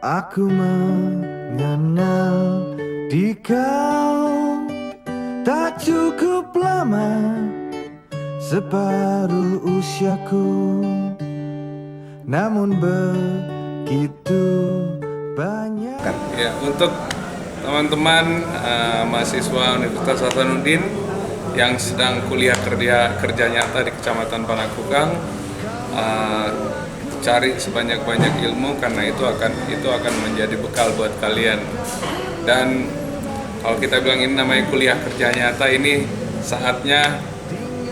Aku mengenal di kau tak cukup lama, separuh usiaku, namun begitu banyak. Ya, untuk teman-teman mahasiswa Universitas Hasanuddin yang sedang kuliah kerja nyata di Kecamatan Panakukang, cari sebanyak-banyak ilmu karena itu akan menjadi bekal buat kalian. Dan kalau kita bilang ini namanya kuliah kerja nyata, ini saatnya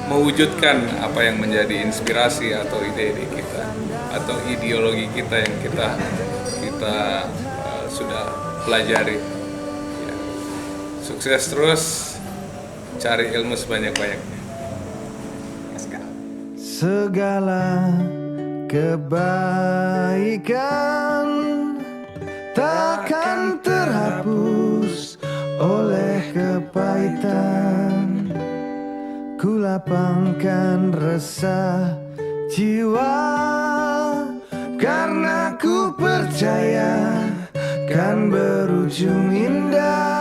mewujudkan apa yang menjadi inspirasi atau ide-ide kita atau ideologi kita yang kita sudah pelajari. Ya. Sukses terus, cari ilmu sebanyak-banyaknya. Segala kebaikan takkan terhapus oleh kepahitan. Ku lapangkan resah jiwa karena ku percaya kan berujung indah.